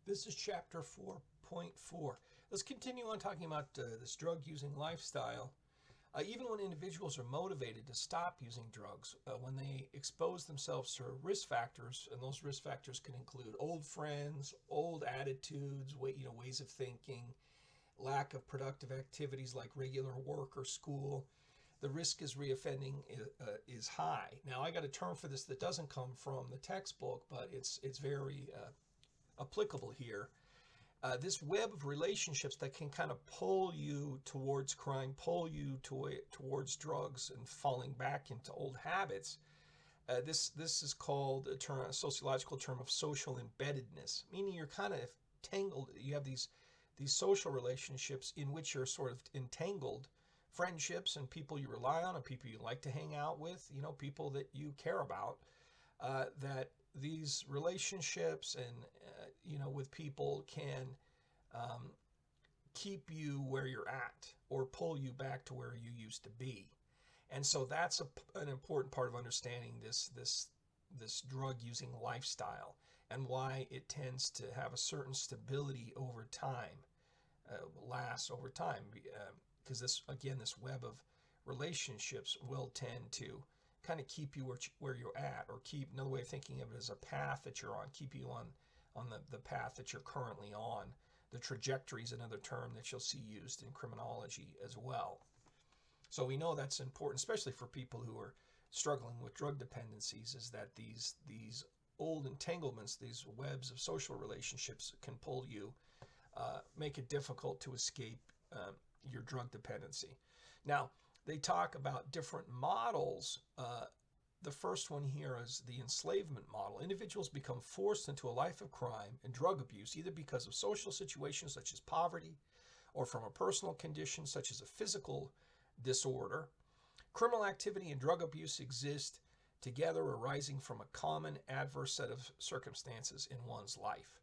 This is chapter 4.4. Let's continue on talking about this drug using lifestyle. Even when individuals are motivated to stop using drugs, when they expose themselves to risk factors, and those risk factors can include old friends, old attitudes, ways of thinking, lack of productive activities like regular work or school, the risk is reoffending is high. Now, I got a term for this that doesn't come from the textbook, but it's very applicable here. This web of relationships that can kind of pull you towards crime, pull you towards drugs and falling back into old habits. This is called a sociological term of social embeddedness, meaning you're kind of tangled. You have these social relationships in which you're sort of entangled, friendships and people you rely on and people you like to hang out with, people that you care about. That these relationships and with people can keep you where you're at or pull you back to where you used to be. And so that's an important part of understanding this drug using lifestyle and why it tends to have a certain stability over time, lasts over time. Because this web of relationships will tend to kind of keep you where you're at, or keep, another way of thinking of it, as a path that you're on, keep you on the path that you're currently on. The trajectory is another term that you'll see used in criminology as well. So we know that's important, especially for people who are struggling with drug dependencies, is that these old entanglements, these webs of social relationships can pull you, make it difficult to escape your drug dependency. Now, they talk about different models. The first one here is the enslavement model. Individuals become forced into a life of crime and drug abuse, either because of social situations such as poverty or from a personal condition such as a physical disorder. Criminal activity and drug abuse exist together, arising from a common adverse set of circumstances in one's life.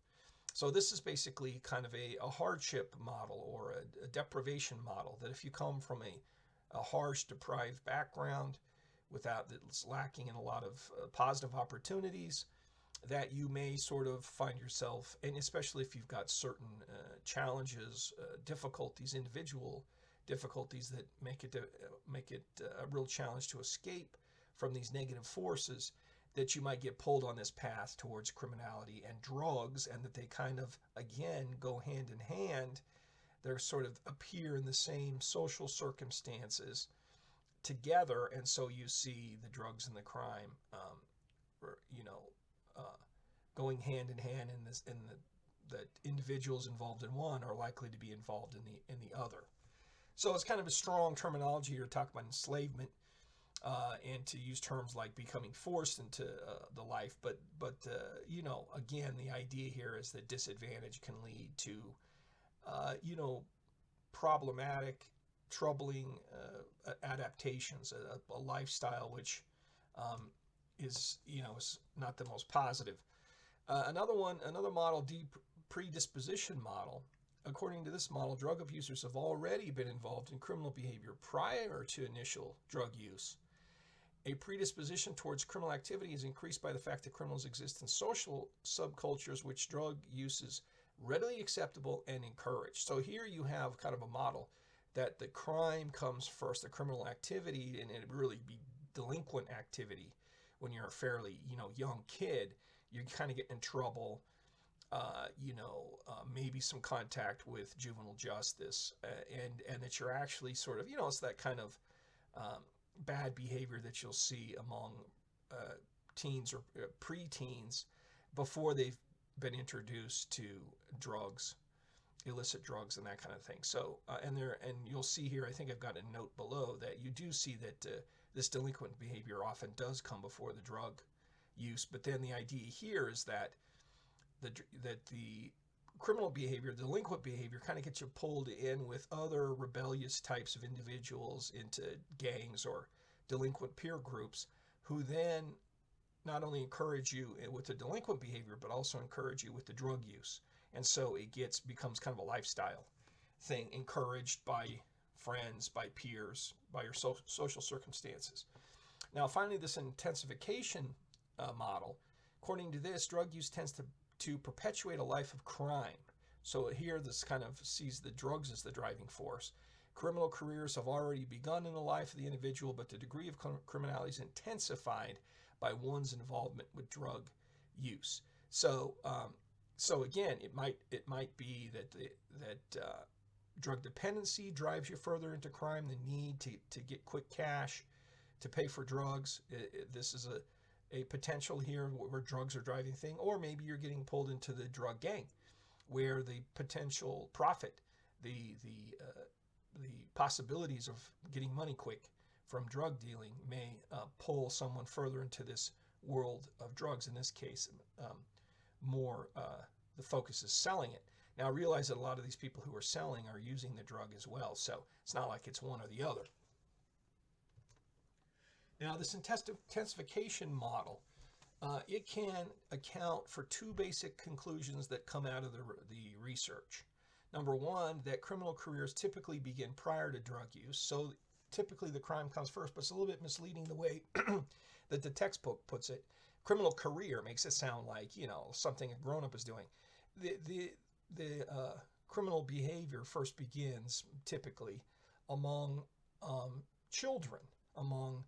So this is basically kind of a hardship model, or a deprivation model, that if you come from a harsh, deprived background without, that's lacking in a lot of positive opportunities, that you may sort of find yourself, and especially if you've got certain challenges, difficulties, individual difficulties that make it a real challenge to escape from these negative forces, that you might get pulled on this path towards criminality and drugs, and that they kind of, again, go hand in hand. They're sort of appear in the same social circumstances together, and so you see the drugs and the crime, going hand in hand in this, in the that individuals involved in one are likely to be involved in the other. So it's kind of a strong terminology here to talk about enslavement, and to use terms like becoming forced into the life. But again, the idea here is that disadvantage can lead to problematic, troubling adaptations, a lifestyle which is not the most positive. Another model, deep predisposition model. According to this model, drug abusers have already been involved in criminal behavior prior to initial drug use. A predisposition towards criminal activity is increased by the fact that criminals exist in social subcultures which drug use is readily acceptable and encouraged. So here you have kind of a model that the crime comes first, the criminal activity, and it really be delinquent activity. When you're a fairly young kid, you kind of get in trouble. Maybe some contact with juvenile justice, and that you're actually sort of, it's that kind of bad behavior that you'll see among teens or preteens before they've been introduced to drugs, illicit drugs, and that kind of thing. So, and you'll see here, I think I've got a note below, that you do see that this delinquent behavior often does come before the drug use. But then the idea here is that the criminal behavior, delinquent behavior, kind of gets you pulled in with other rebellious types of individuals into gangs or delinquent peer groups, who then not only encourage you with the delinquent behavior, but also encourage you with the drug use. And so it becomes kind of a lifestyle thing, encouraged by friends, by peers, by your social circumstances. Now, finally, this intensification model. According to this, drug use tends to to perpetuate a life of crime. So here this kind of sees the drugs as the driving force. Criminal careers have already begun in the life of the individual, but the degree of criminality is intensified by one's involvement with drug use. So, so again, it might be that drug dependency drives you further into crime. The need to get quick cash to pay for drugs. This is a potential here where drugs are driving thing, or maybe you're getting pulled into the drug gang, where the potential profit, the possibilities of getting money quick from drug dealing may pull someone further into this world of drugs. In this case, more the focus is selling it. Now, I realize that a lot of these people who are selling are using the drug as well, so it's not like it's one or the other. Now, this intensification model, it can account for two basic conclusions that come out of the research. Number one, that criminal careers typically begin prior to drug use, so typically the crime comes first, but it's a little bit misleading the way that the textbook puts it. Criminal career makes it sound like, something a grown-up is doing. The criminal behavior first begins typically among children, among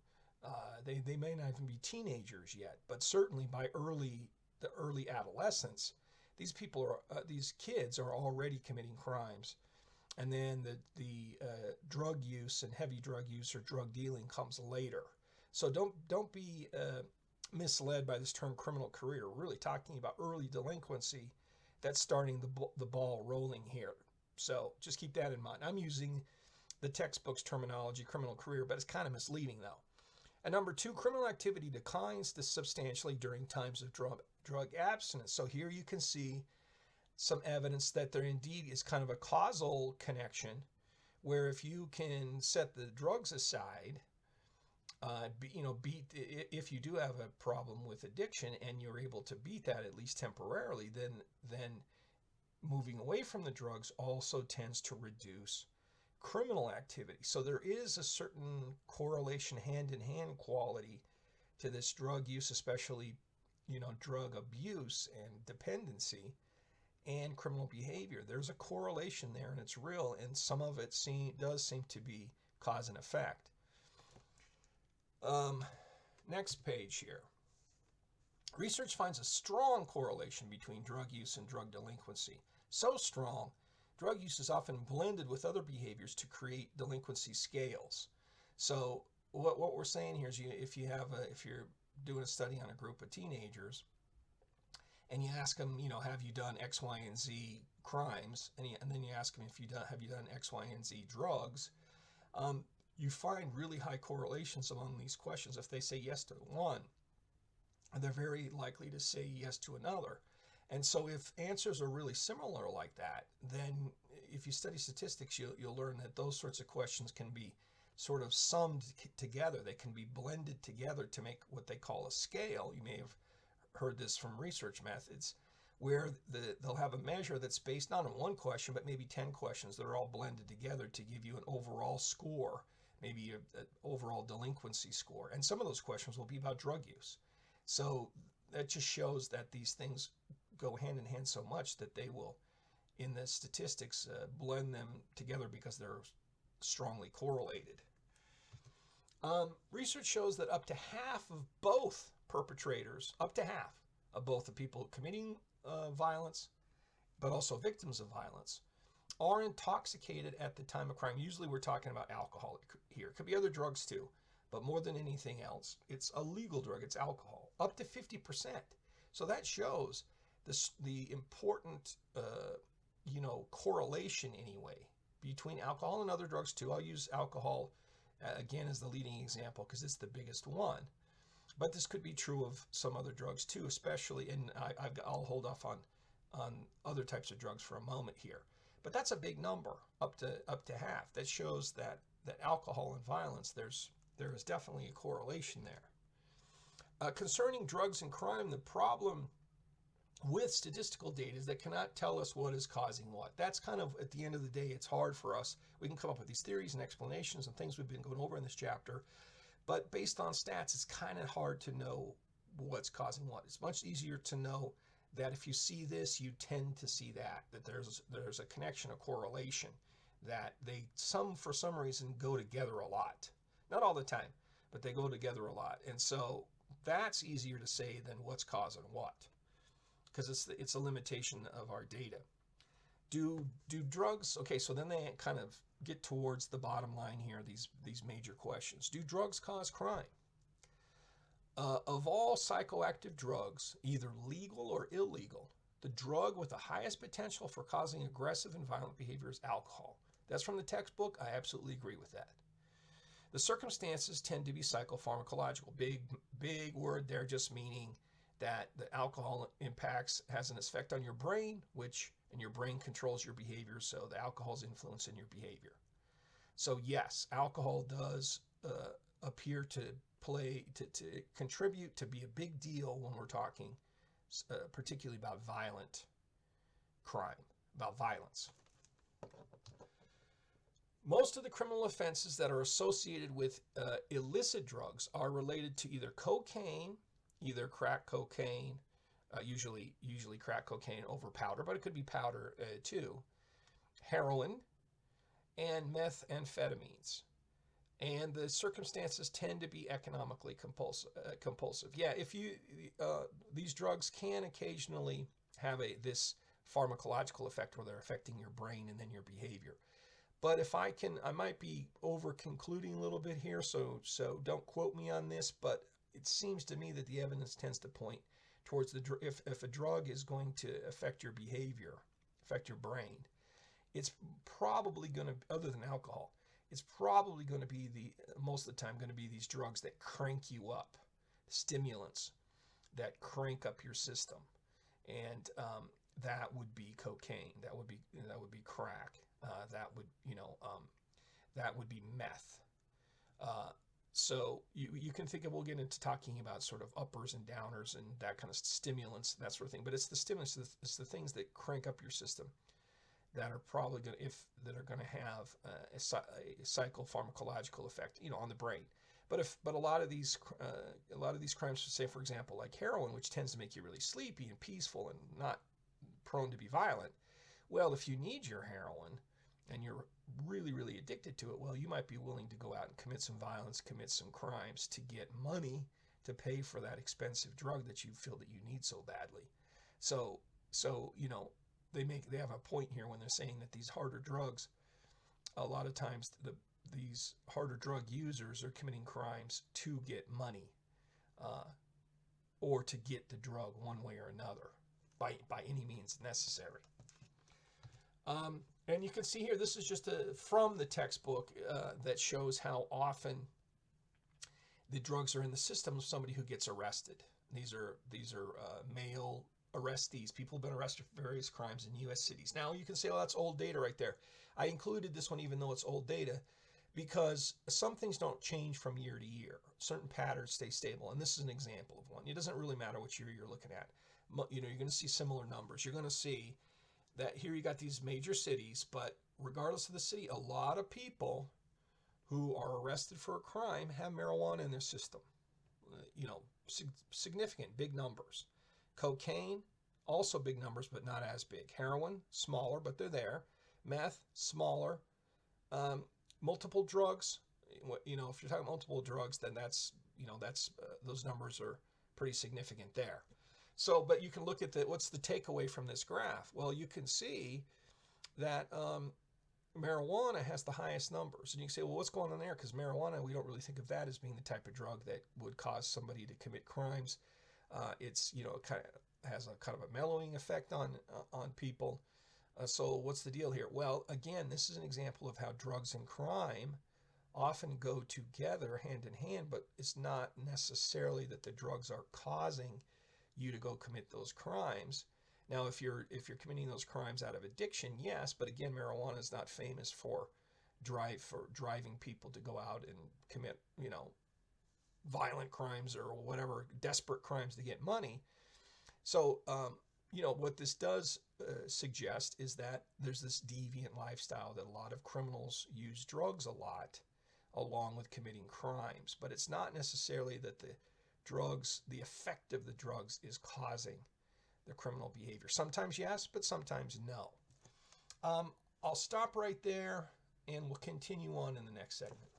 they may not even be teenagers yet, but certainly by the early adolescence, these kids are already committing crimes, and then the drug use and heavy drug use or drug dealing comes later. So don't be misled by this term criminal career. We're really talking about early delinquency that's starting the ball rolling here. So just keep that in mind. I'm using the textbook's terminology, criminal career, but it's kind of misleading though. And number two, criminal activity declines substantially during times of drug abstinence. So here you can see some evidence that there indeed is kind of a causal connection, where if you can set the drugs aside, if you do have a problem with addiction and you're able to beat that at least temporarily, then moving away from the drugs also tends to reduce criminal activity. So there is a certain correlation, hand-in-hand quality to this drug use, especially, drug abuse and dependency and criminal behavior. There's a correlation there, and it's real, and some of it does seem to be cause and effect. Next page here. Research finds a strong correlation between drug use and drug delinquency. So strong, drug use is often blended with other behaviors to create delinquency scales. So what we're saying here is if you're doing a study on a group of teenagers and you ask them, have you done X, Y, and Z crimes, and then you ask them have you done X, Y, and Z drugs, you find really high correlations among these questions. If they say yes to one, they're very likely to say yes to another. And so if answers are really similar like that, then if you study statistics, you'll learn that those sorts of questions can be sort of summed together. They can be blended together to make what they call a scale. You may have heard this from research methods, where they'll have a measure that's based not on one question, but maybe 10 questions that are all blended together to give you an overall score, maybe an overall delinquency score. And some of those questions will be about drug use. So that just shows that these things go hand in hand so much that they will, in the statistics, blend them together because they're strongly correlated. Research shows that up to half of both perpetrators, up to half of both the people committing violence, but also victims of violence, are intoxicated at the time of crime. Usually we're talking about alcohol here. It could be other drugs too, but more than anything else, it's a legal drug, it's alcohol, up to 50%. So that shows the important, correlation anyway between alcohol and other drugs too. I'll use alcohol again as the leading example because it's the biggest one. But this could be true of some other drugs too, especially, and I'll hold off on other types of drugs for a moment here. But that's a big number, up to half. That shows that alcohol and violence, there is definitely a correlation there. Concerning drugs and crime, the problem with statistical data is that cannot tell us what is causing what. That's kind of, at the end of the day, it's hard for us. We can come up with these theories and explanations and things we've been going over in this chapter, but based on stats, it's kind of hard to know what's causing what. It's much easier to know that if you see this, you tend to see that, that there's a connection, a correlation, that they for some reason go together a lot. Not all the time, but they go together a lot. And so that's easier to say than what's causing what, because it's a limitation of our data. Do drugs, okay, so then they kind of get towards the bottom line here, these major questions. Do drugs cause crime? Of all psychoactive drugs, either legal or illegal, the drug with the highest potential for causing aggressive and violent behavior is alcohol. That's from the textbook. I absolutely agree with that. The circumstances tend to be psychopharmacological. Big word there, just meaning that the alcohol has an effect on your brain, and your brain controls your behavior, so the alcohol's influence in your behavior. So yes, alcohol does appear to contribute to be a big deal when we're talking particularly about violent crime, about violence. Most of the criminal offenses that are associated with illicit drugs are related to either cocaine, either crack cocaine, usually crack cocaine over powder, but it could be powder too, heroin, and methamphetamines. And the circumstances tend to be economically compulsive. Yeah, these drugs can occasionally have this pharmacological effect where they're affecting your brain and then your behavior. But I might be over concluding a little bit here, so don't quote me on this, but it seems to me that the evidence tends to point towards if a drug is going to affect your behavior, affect your brain, it's probably going to, other than alcohol, it's probably going to be most of the time going to be these drugs that crank you up, stimulants that crank up your system, and that would be cocaine, that would be crack, that would be meth. So you can think of, we'll get into talking about sort of uppers and downers and that kind of stimulants, that sort of thing. But it's the stimulants, it's the things that crank up your system that are probably going to have a psychopharmacological effect, on the brain. But a lot of these crimes, say for example like heroin, which tends to make you really sleepy and peaceful and not prone to be violent. Well, if you need your heroin and you're really, really addicted to it, well, you might be willing to go out and commit some violence, commit some crimes to get money to pay for that expensive drug that you feel that you need so badly. So they have a point here when they're saying that these harder drugs, a lot of times these harder drug users are committing crimes to get money, or to get the drug one way or another by any means necessary. And you can see here, this is just from the textbook that shows how often the drugs are in the system of somebody who gets arrested. These are male arrestees. People have been arrested for various crimes in U.S. cities. Now you can say, oh, that's old data right there. I included this one even though it's old data because some things don't change from year to year. Certain patterns stay stable, and this is an example of one. It doesn't really matter what year you're looking at. You're going to see similar numbers. You're going to see that here you got these major cities, but regardless of the city, a lot of people who are arrested for a crime have marijuana in their system. Significant, big numbers. Cocaine, also big numbers, but not as big. Heroin, smaller, but they're there. Meth, smaller. Multiple drugs, if you're talking multiple drugs, then that's those numbers are pretty significant there. So, but you can look at what's the takeaway from this graph? Well, you can see that marijuana has the highest numbers. And you can say, well, what's going on there? Because marijuana, we don't really think of that as being the type of drug that would cause somebody to commit crimes. It's, it kind of has a kind of a mellowing effect on people. So what's the deal here? Well, again, this is an example of how drugs and crime often go together hand in hand, but it's not necessarily that the drugs are causing you to go commit those crimes. Now, if you're committing those crimes out of addiction, yes, but again, marijuana is not famous for driving people to go out and commit, violent crimes or whatever, desperate crimes to get money. So, what this does suggest is that there's this deviant lifestyle that a lot of criminals use drugs a lot along with committing crimes, but it's not necessarily that the effect of the drugs is causing the criminal behavior. Sometimes yes, but sometimes no. I'll stop right there and we'll continue on in the next segment.